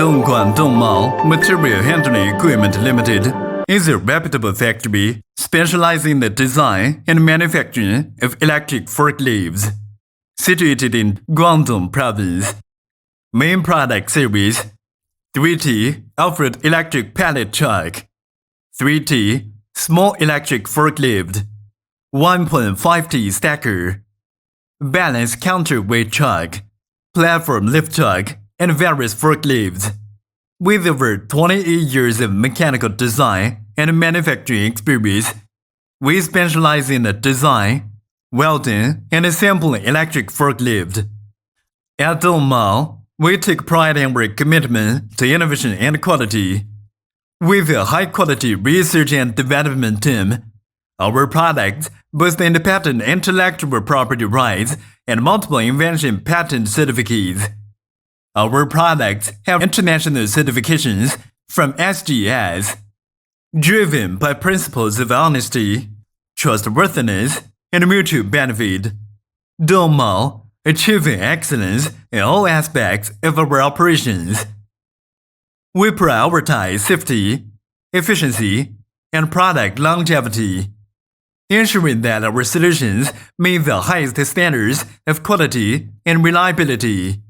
Dongmao Material Handling Equipment Limited is a reputable factory specializing in the design and manufacturing of electric forklifts, situated in Guangdong Province. Main product series: 3T off-road electric pallet truck, 3T small electric forklift, 1.5T stacker, balance counterweight truck, platform lift truck, and various forklifts. With over 28 years of mechanical design and manufacturing experience, we specialize in the design, welding, and assembling electric forklift. At Dongmao, we take pride in our commitment to innovation and quality. With a high-quality research and development team, our products boast independent intellectual property rights and multiple invention patent certificates. Our products have international certifications from SGS. Driven by principles of honesty, trustworthiness, and mutual benefit, Dongmao achieving excellence in all aspects of our operations. We prioritize safety, efficiency, and product longevity, ensuring that our solutions meet the highest standards of quality and reliability.